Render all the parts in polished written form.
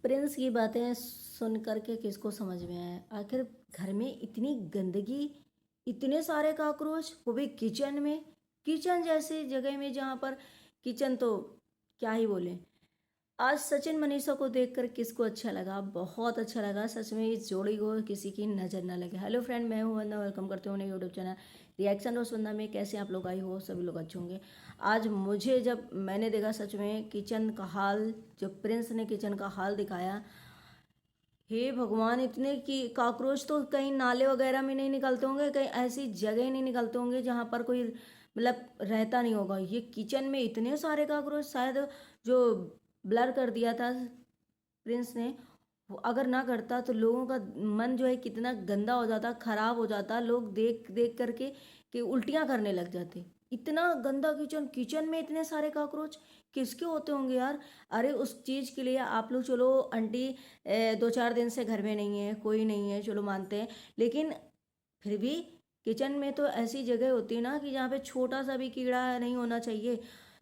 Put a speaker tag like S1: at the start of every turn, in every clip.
S1: Prince की बातें सुन करके किसको समझ में आए? आखिर घर में इतनी गंदगी, इतने सारे कॉकरोच, वो भी किचन में। किचन जैसी जगह में जहाँ पर किचन तो क्या ही बोले। आज सचिन मनीषा को देखकर किसको अच्छा लगा? बहुत अच्छा लगा सच में। इस जोड़ी को किसी की नजर ना लगे। हेलो फ्रेंड, मैं हूं वंदना, वेलकम करते हो यूट्यूब चैनल रिएक्शन रोज वंदना में। कैसे आप लोग आई हो? सभी लोग अच्छे होंगे। आज मुझे जब मैंने देखा सच में किचन का हाल, जब प्रिंस ने किचन का हाल दिखाया, हे भगवान, इतने की कॉकरोच तो कहीं नाले वगैरह में नहीं निकलते होंगे, कहीं ऐसी जगह नहीं निकलते होंगे जहां पर कोई मतलब रहता नहीं होगा। ये किचन में इतने सारे कॉकरोच, शायद जो ब्लर कर दिया था प्रिंस ने, वो अगर ना करता तो लोगों का मन जो है कितना गंदा हो जाता, खराब हो जाता। लोग देख देख करके कि उल्टियां करने लग जाते। इतना गंदा किचन, किचन में इतने सारे कॉकरोच किसके होते होंगे यार? अरे उस चीज़ के लिए आप लोग, चलो आंटी 2-4 दिन से घर में नहीं है, कोई नहीं है, चलो मानते हैं, लेकिन फिर भी किचन में तो ऐसी जगह होती है ना कि जहाँ पे छोटा सा भी कीड़ा नहीं होना चाहिए।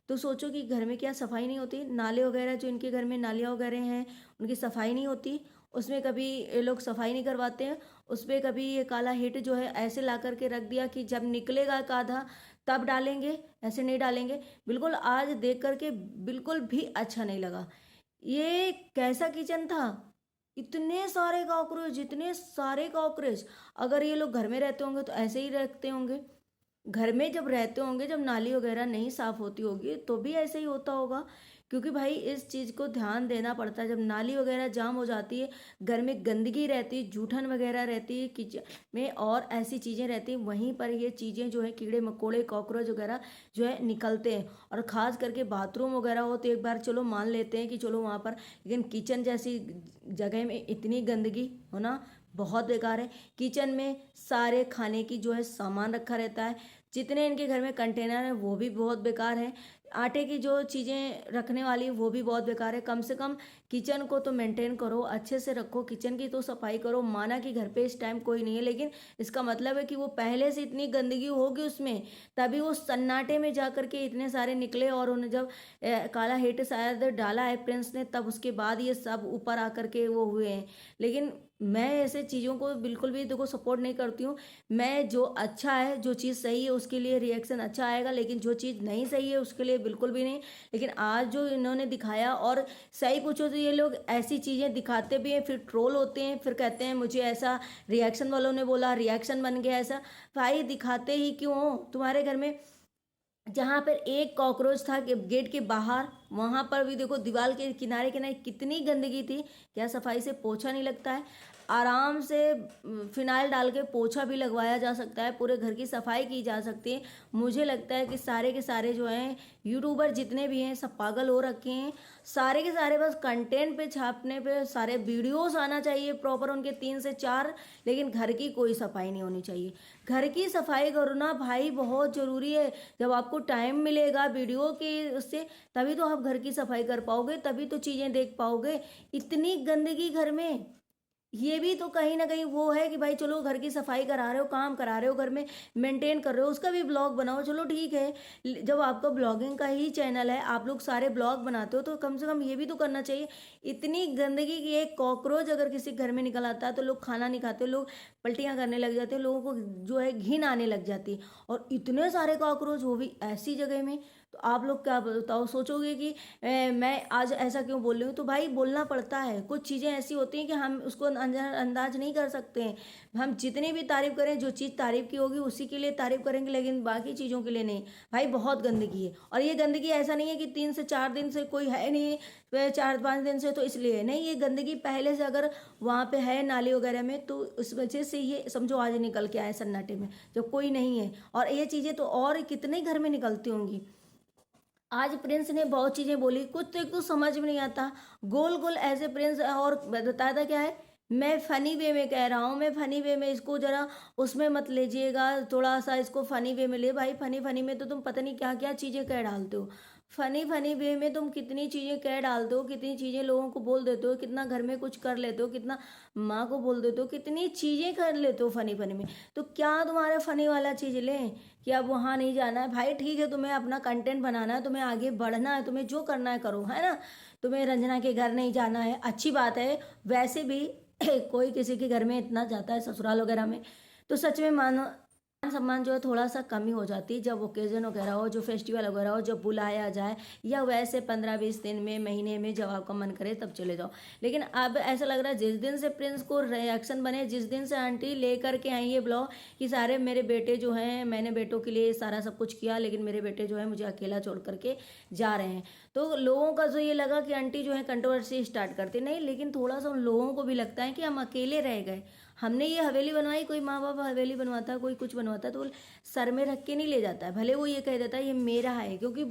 S1: तो सोचो कि घर में क्या सफाई नहीं होती? नाले वगैरह, जो इनके घर में नालियाँ वगैरह हैं, उनकी सफाई नहीं होती। उसमें कभी ये लोग सफाई नहीं करवाते हैं। उस पर कभी ये काला हिट जो है ऐसे ला करके रख दिया कि जब निकलेगा एक आधा तब डालेंगे, ऐसे नहीं डालेंगे। बिल्कुल आज देख करके बिल्कुल भी अच्छा नहीं लगा। ये कैसा किचन था? इतने सारे कॉकरोच, इतने सारे कॉकरोच। अगर ये लोग घर में रहते होंगे तो ऐसे ही रखते होंगे। घर में जब रहते होंगे, जब नाली वगैरह नहीं साफ होती होगी तो भी ऐसे ही होता होगा। क्योंकि भाई इस चीज़ को ध्यान देना पड़ता है। जब नाली वगैरह जाम हो जाती है, घर में गंदगी रहती है, जूठन वगैरह रहती है किचन में, और ऐसी चीज़ें रहती हैं, वहीं पर ये चीज़ें जो है कीड़े मकोड़े कॉकरोच वगैरह जो है निकलते हैं। और ख़ास करके बाथरूम वगैरह हो तो एक बार चलो मान लेते हैं कि चलो वहाँ पर, लेकिन किचन जैसी जगह में इतनी गंदगी होना बहुत बेकार है। किचन में सारे खाने की जो है सामान रखा रहता है, जितने इनके घर में कंटेनर है वो भी बहुत बेकार है। आटे की जो चीज़ें रखने वाली वो भी बहुत बेकार है। कम से कम किचन को तो मेंटेन करो, अच्छे से रखो, किचन की तो सफाई करो। माना कि घर पे इस टाइम कोई नहीं है, लेकिन इसका मतलब है कि वो पहले से इतनी गंदगी होगी उसमें, तभी वो सन्नाटे में जा करके इतने सारे निकले। और उन्हें जब काला हिट शायद डाला है प्रिंस ने, तब उसके बाद ये सब ऊपर आकर के वो हुए हैं। लेकिन मैं ऐसे चीज़ों को बिल्कुल भी देखो सपोर्ट नहीं करती हूँ। मैं जो अच्छा है, जो चीज़ सही है उसके लिए रिएक्शन अच्छा आएगा, लेकिन जो चीज़ नहीं सही है उसके लिए बिल्कुल भी नहीं। लेकिन आज जो इन्होंने दिखाया, और सही पूछो तो ये लोग ऐसी चीज़ें दिखाते भी हैं, फिर ट्रोल होते हैं, फिर कहते हैं मुझे ऐसा रिएक्शन वालों ने बोला, रिएक्शन बन गया ऐसा। भाई दिखाते ही क्यों हो? तुम्हारे घर में जहां पर एक कॉकरोच था गेट के बाहर, वहां पर भी देखो दीवार के किनारे किनारे कितनी गंदगी थी। क्या सफाई से पोछा नहीं लगता है? आराम से फिनाइल डाल के पोछा भी लगवाया जा सकता है, पूरे घर की सफाई की जा सकती है। मुझे लगता है कि सारे के सारे जो हैं यूट्यूबर जितने भी हैं सब पागल हो रखे हैं। सारे के सारे बस कंटेंट पे छापने पे सारे वीडियोस आना चाहिए प्रॉपर उनके 3 से 4, लेकिन घर की कोई सफाई नहीं होनी चाहिए। घर की सफाई करो ना भाई, बहुत जरूरी है। जब आपको टाइम मिलेगा वीडियो के उससे, तभी तो आप घर की सफाई कर पाओगे, तभी तो चीजें देख पाओगे। इतनी गंदगी घर में, ये भी तो कहीं ना कहीं वो है कि भाई चलो घर की सफाई करा रहे हो, काम करा रहे हो, घर में मेंटेन कर रहे हो, उसका भी ब्लॉग बनाओ, चलो ठीक है। जब आपका ब्लॉगिंग का ही चैनल है, आप लोग सारे ब्लॉग बनाते हो, तो कम से कम ये भी तो करना चाहिए। इतनी गंदगी की एक कॉकरोच अगर किसी घर में निकल आता है तो लोग खाना नहीं खाते, लोग पलटियां करने लग जाते हैं, लोगों को जो है घिन आने लग जाती है। और इतने सारे कॉकरोच, वो भी ऐसी जगह में, तो आप लोग क्या बताओ, सोचोगे कि मैं आज ऐसा क्यों बोल रही हूँ? तो भाई बोलना पड़ता है। कुछ चीज़ें ऐसी होती हैं कि हम उसको अंदाज नहीं कर सकते हैं। हम जितनी भी तारीफ करें, जो चीज़ तारीफ की होगी उसी के लिए तारीफ करेंगे, लेकिन बाकी चीज़ों के लिए नहीं। भाई बहुत गंदगी है, और ये गंदगी ऐसा नहीं है कि 3 से 4 दिन से कोई है नहीं, 4-5 दिन से तो इसलिए नहीं। ये गंदगी पहले से अगर वहाँ पे है नाली वगैरह में, तो उस वजह से ये समझो आज निकल के आए सन्नाटे में जब कोई नहीं है। और ये चीज़ें तो और कितने घर में निकलती होंगी। आज प्रिंस ने बहुत चीजें बोली, कुछ तो एक तो समझ में नहीं आता। गोल गोल ऐसे प्रिंस, और बताया था क्या है, मैं फनी वे में कह रहा हूँ, मैं फनी वे में, इसको जरा उसमें मत लीजिएगा, थोड़ा सा इसको फनी वे में ले। भाई फनी फनी में तो तुम पता नहीं क्या क्या चीजें कह डालते हो। फनी फनी वे में तुम कितनी चीजें कह डालते हो, कितनी चीजें लोगों को बोल देते हो, कितना घर में कुछ कर लेते हो, कितना माँ को बोल देते हो, कितनी चीजें कर लेते हो फनी फनी में। तो क्या तुम्हारा फनी वाला चीज लें कि अब वहां नहीं जाना है? भाई ठीक है, तुम्हें अपना कंटेंट बनाना है, तुम्हें आगे बढ़ना है, तुम्हें जो करना है करो, है ना। तुम्हें रंजना के घर नहीं जाना है, अच्छी बात है। वैसे भी कोई किसी के घर में इतना जाता है ससुराल वगैरह में, तो सच में मान सम्मान जो है थोड़ा सा कमी हो जाती है जब ओकेजन वगैरह हो, जो फेस्टिवल वगैरह हो, जब बुलाया जाए, या वैसे 15-20 दिन में, महीने में जब आपका मन करे तब चले जाओ। लेकिन अब ऐसा लग रहा है जिस दिन से प्रिंस को रिएक्शन बने, जिस दिन से आंटी लेकर के आई ये ब्लॉग कि सारे मेरे बेटे जो हैं, मैंने बेटों के लिए सारा सब कुछ किया लेकिन मेरे बेटे जो है मुझे अकेला छोड़ करके जा रहे हैं, तो लोगों का जो ये लगा कि आंटी जो है कंट्रोवर्सी स्टार्ट करती नहीं, लेकिन थोड़ा सा उन लोगों को भी लगता है कि हम अकेले रह गए। हमने ये हवेली बनवाई, कोई माँ बाप हवेली बनवाता है, कोई कुछ बनवाता है तो वो सर में रख के नहीं ले जाता है, भले वो ये कह देता है ये मेरा है, क्योंकि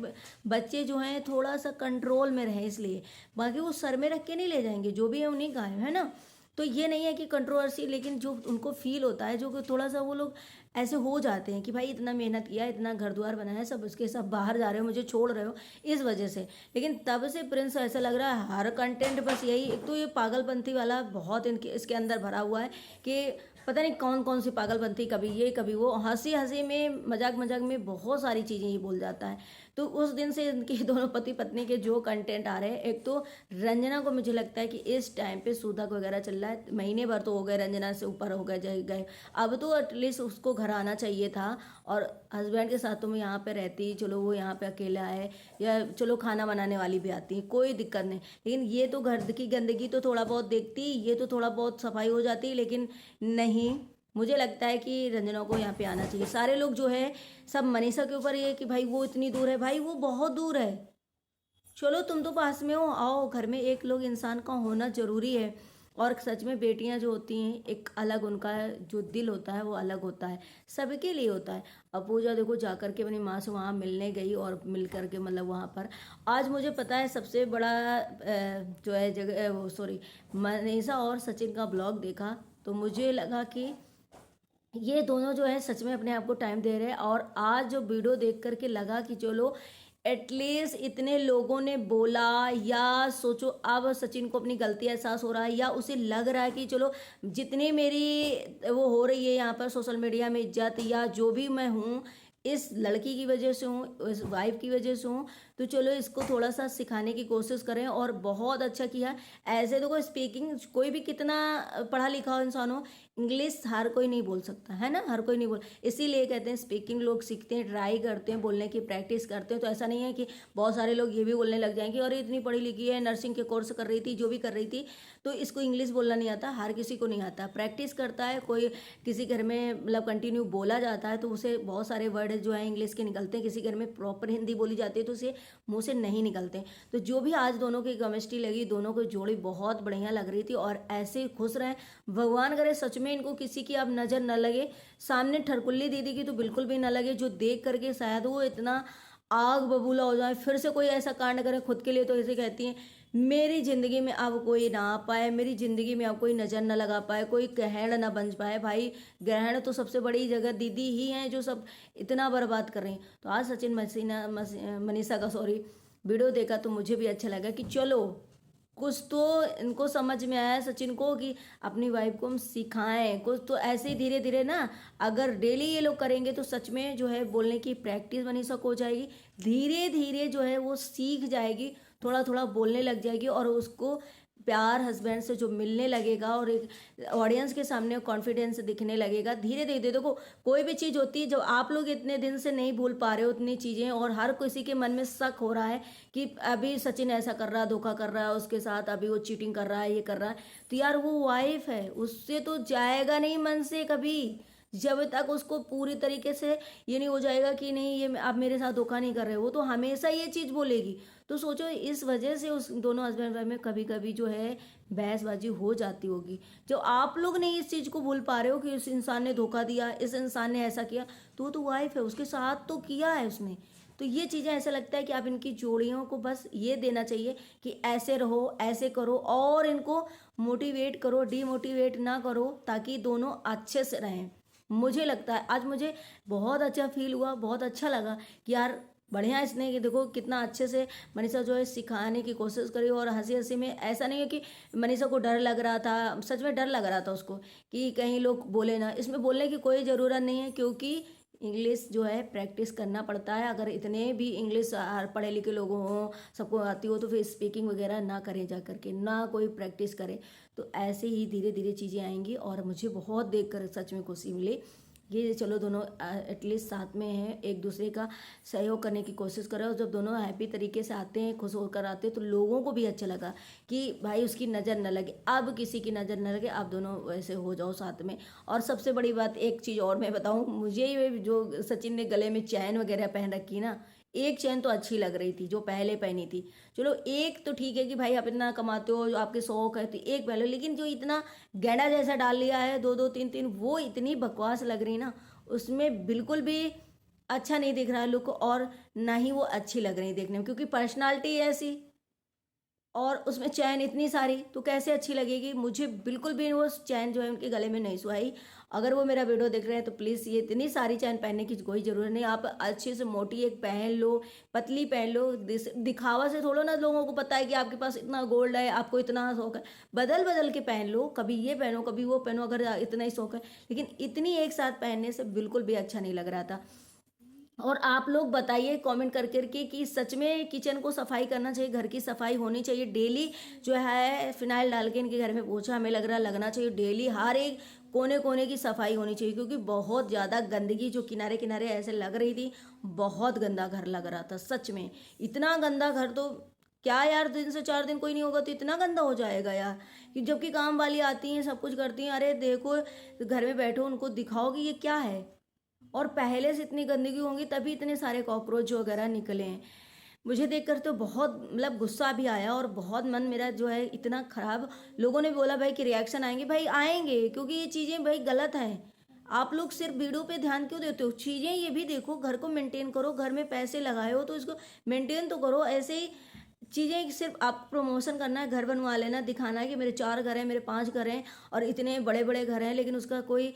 S1: बच्चे जो हैं थोड़ा सा कंट्रोल में रहे इसलिए, बाकी वो सर में रख के नहीं ले जाएंगे, जो भी है उन्हीं का है ना। तो ये नहीं है कि कंट्रोवर्सी, लेकिन जो उनको फील होता है, जो कि थोड़ा सा वो लोग ऐसे हो जाते हैं कि भाई इतना मेहनत किया, इतना घर द्वार बनाया, सब उसके सब बाहर जा रहे हो, मुझे छोड़ रहे हो, इस वजह से। लेकिन तब से प्रिंस ऐसा लग रहा है हर कंटेंट बस यही, एक तो ये पागलपंथी वाला बहुत इनके इसके अंदर भरा हुआ है कि पता नहीं कौन कौन सी पागलपंथी, कभी ये कभी वो, हंसी हंसी में, मजाक मजाक में बहुत सारी चीज़ें ये बोल जाता है। तो उस दिन से इनके दोनों पति पत्नी के जो कंटेंट आ रहे हैं, एक तो रंजना को मुझे लगता है कि इस टाइम पे सूतक वगैरह चल रहा है, महीने भर तो हो गए, रंजना से ऊपर हो गए, अब तो एटलीस्ट उसको घर आना चाहिए था, और हस्बैंड के साथ तो मैं यहाँ पे रहती, चलो वो यहाँ पे अकेला है, या चलो खाना बनाने वाली भी आती है, कोई दिक्कत नहीं, लेकिन ये तो घर की गंदगी तो थोड़ा बहुत देखती, ये तो थोड़ा बहुत सफाई हो जाती, लेकिन नहीं, मुझे लगता है कि रंजना को यहाँ पे आना चाहिए। सारे लोग जो है सब मनीषा के ऊपर ये कि भाई वो इतनी दूर है, भाई वो बहुत दूर है, चलो तुम तो पास में हो, आओ, घर में एक लोग इंसान का होना जरूरी है। और सच में बेटियां जो होती हैं एक अलग, उनका जो दिल होता है वो अलग होता है, सबके लिए होता है। अब पूजा देखो जा कर के अपनी माँ से वहाँ मिलने गई, और मिल करके मतलब वहाँ पर आज मुझे पता है सबसे बड़ा जो है जगह वो, सॉरी, मनीषा और सचिन का ब्लॉग देखा तो मुझे लगा कि ये दोनों जो है सच में अपने आप को टाइम दे रहे हैं। और आज जो वीडियो देख करके लगा कि चलो एटलीस्ट इतने लोगों ने बोला, या सोचो अब सचिन को अपनी गलती एहसास हो रहा है, या उसे लग रहा है कि चलो जितनी मेरी वो हो रही है यहाँ पर सोशल मीडिया में इज्जत, या जो भी मैं हूँ इस लड़की की वजह से हूँ, इस वाइफ की वजह से हूँ, तो चलो इसको थोड़ा सा सिखाने की कोशिश करें। और बहुत अच्छा किया। ऐसे तो कोई स्पीकिंग, कोई भी कितना पढ़ा लिखा हो इंसान हो, इंग्लिश हर कोई नहीं बोल सकता है ना, हर कोई नहीं बोल, इसीलिए कहते हैं स्पीकिंग लोग सीखते हैं, ट्राई करते हैं, बोलने की प्रैक्टिस करते हैं। तो ऐसा नहीं है कि बहुत सारे लोग ये भी बोलने लग जाएंगे और इतनी पढ़ी लिखी है, नर्सिंग के कोर्स कर रही थी, जो भी कर रही थी, तो इसको इंग्लिश बोलना नहीं आता। हर किसी को नहीं आता, प्रैक्टिस करता है। कोई किसी घर में मतलब कंटिन्यू बोला जाता है तो उसे बहुत सारे वर्ड जो है इंग्लिश के निकलते हैं, किसी घर में प्रॉपर हिंदी बोली जाती है तो उसे मुँह से नहीं निकलते। तो जो भी आज दोनों की केमिस्ट्री लगी, दोनों को जोड़ी बहुत बढ़िया लग रही थी, और ऐसे खुश रहे, भगवान करे सच में इनको किसी की अब नज़र न लगे। सामने ठरकुल्ली दीदी की तो बिल्कुल भी न लगे, जो देख करके शायद वो इतना आग बबूला हो जाए, फिर से कोई ऐसा कांड करे खुद के लिए। तो ऐसे कहती हैं मेरी ज़िंदगी में अब कोई ना आ पाए, मेरी ज़िंदगी में अब कोई नज़र न लगा पाए, कोई ग्रहण ना बन पाए। भाई ग्रहण तो सबसे बड़ी जगह दीदी ही हैं जो सब इतना बर्बाद कर रही हैं। तो आज सचिन मनीषा का सॉरी वीडियो देखा तो मुझे भी अच्छा लगा कि चलो कुछ तो इनको समझ में आया सचिन को कि अपनी वाइफ को हम सिखाएं कुछ। तो ऐसे ही धीरे धीरे ना, अगर डेली ये लोग करेंगे तो सच में जो है बोलने की प्रैक्टिस मनीषा को हो जाएगी, धीरे धीरे जो है वो सीख जाएगी, थोड़ा थोड़ा बोलने लग जाएगी, और उसको प्यार हस्बैंड से जो मिलने लगेगा और एक ऑडियंस के सामने कॉन्फिडेंस दिखने लगेगा धीरे धीरे। देखो कोई भी चीज़ होती है, जब आप लोग इतने दिन से नहीं भूल पा रहे हो उतनी चीज़ें, और हर किसी के मन में शक हो रहा है कि अभी सचिन ऐसा कर रहा है, धोखा कर रहा है उसके साथ, अभी वो चीटिंग कर रहा है, ये कर रहा है, तो यार वो वाइफ है, उससे तो जाएगा नहीं मन से कभी, जब तक उसको पूरी तरीके से ये नहीं हो जाएगा कि नहीं ये आप मेरे साथ धोखा नहीं कर रहे, वो तो हमेशा ये चीज़ बोलेगी। तो सोचो इस वजह से उस दोनों हस्बैंड वाइफ में कभी कभी जो है बहसबाजी हो जाती होगी। जो आप लोग नहीं इस चीज़ को भूल पा रहे हो कि इस इंसान ने धोखा दिया, इस इंसान ने ऐसा किया, तो वो तो वाइफ है, उसके साथ तो किया है उसने। तो ये चीज़ें ऐसा लगता है कि आप इनकी जोड़ियों को बस ये देना चाहिए कि ऐसे रहो, ऐसे करो, और इनको मोटिवेट करो, डीमोटिवेट ना करो, ताकि दोनों अच्छे से रहें। मुझे लगता है आज मुझे बहुत अच्छा फील हुआ, बहुत अच्छा लगा कि यार बढ़िया इसने कि देखो कितना अच्छे से मनीषा जो है सिखाने की कोशिश करी। और हंसी हंसी में, ऐसा नहीं है कि मनीषा को डर लग रहा था, सच में डर लग रहा था उसको कि कहीं लोग बोले ना, इसमें बोलने की कोई ज़रूरत नहीं है, क्योंकि इंग्लिश जो है प्रैक्टिस करना पड़ता है। अगर इतने भी इंग्लिश पढ़े लिखे लोग हों, सबको आती हो, तो फिर स्पीकिंग वगैरह ना करें जा करके, ना कोई प्रैक्टिस करे, तो ऐसे ही धीरे धीरे चीज़ें आएंगी। और मुझे बहुत देख कर सच में खुशी मिली। ये चलो दोनों एटलीस्ट साथ में हैं, एक दूसरे का सहयोग करने की कोशिश कर रहे हो। जब दोनों हैप्पी तरीके से आते हैं, खुश होकर आते हैं, तो लोगों को भी अच्छा लगा कि भाई उसकी नज़र न लगे, अब किसी की नज़र न लगे, आप दोनों वैसे हो जाओ साथ में। और सबसे बड़ी बात एक चीज़ और मैं बताऊँ, मुझे ये जो सचिन ने गले में चैन वगैरह पहन रखी ना, एक चैन तो अच्छी लग रही थी जो पहले पहनी थी। चलो एक तो ठीक है कि भाई आप इतना कमाते हो, जो आपके शौक है, तो एक पहले, लेकिन जो इतना गैंडा जैसा डाल लिया है, दो दो तीन तीन, वो इतनी बकवास लग रही ना, उसमें बिल्कुल भी अच्छा नहीं दिख रहा है लुक, और ना ही वो अच्छी लग रही देखने में, क्योंकि पर्सनालिटी ऐसी, और उसमें चैन इतनी सारी, तो कैसे अच्छी लगेगी। मुझे बिल्कुल भी वो चैन जो है उनके गले में नहीं सुहाई। अगर वो मेरा वीडियो देख रहे हैं तो प्लीज़ ये इतनी सारी चैन पहनने की कोई ज़रूरत नहीं, आप अच्छे से मोटी एक पहन लो, पतली पहन लो। दिखावा से थोड़ा ना लोगों को पता है कि आपके पास इतना गोल्ड है, आपको इतना शौक है। बदल बदल के पहन लो, कभी ये पहनो कभी वो पहनो, अगर इतना ही शौक है। लेकिन इतनी एक साथ पहनने से बिल्कुल भी अच्छा नहीं लग रहा था। और आप लोग बताइए कमेंट कर करके कि सच में किचन को सफाई करना चाहिए, घर की सफाई होनी चाहिए डेली। जो है फिनाइल डाल के इनके घर में पोछा हमें लग रहा लगना चाहिए डेली, हर एक कोने कोने की सफाई होनी चाहिए, क्योंकि बहुत ज़्यादा गंदगी जो किनारे किनारे ऐसे लग रही थी, बहुत गंदा घर लग रहा था सच में। इतना गंदा घर तो क्या यार, 3 से 4 दिन कोई नहीं होगा तो इतना गंदा हो जाएगा यार। कि जबकि काम वाली आती हैं, सब कुछ करती हैं, अरे देखो घर में बैठो, उनको दिखाओ कि ये क्या है। और पहले से इतनी गंदगी होंगी तभी इतने सारे कॉकरोच वगैरह निकले हैं। मुझे देखकर तो बहुत मतलब गुस्सा भी आया, और बहुत मन मेरा जो है इतना खराब। लोगों ने बोला भाई कि रिएक्शन आएंगे, भाई आएंगे, क्योंकि ये चीज़ें भाई गलत हैं। आप लोग सिर्फ वीडियो पे ध्यान क्यों देते हो, चीज़ें ये भी देखो, घर को मेंटेन करो, घर में पैसे लगाए हो तो इसको मेंटेन तो करो। ऐसे ही चीज़ें सिर्फ आप प्रमोशन करना है, घर बनवा लेना, दिखाना है कि मेरे 4 घर हैं, मेरे 5 घर हैं, और इतने बड़े बड़े घर हैं, लेकिन उसका कोई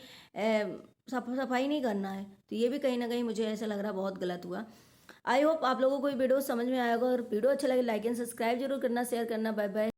S1: सफाई नहीं करना है। तो ये भी कहीं ना कहीं मुझे ऐसा लग रहा बहुत गलत हुआ। आई होप आप लोगों को ये वीडियो समझ में आएगा, और वीडियो अच्छा लगे लाइक एंड सब्सक्राइब जरूर करना, शेयर करना। Bye bye.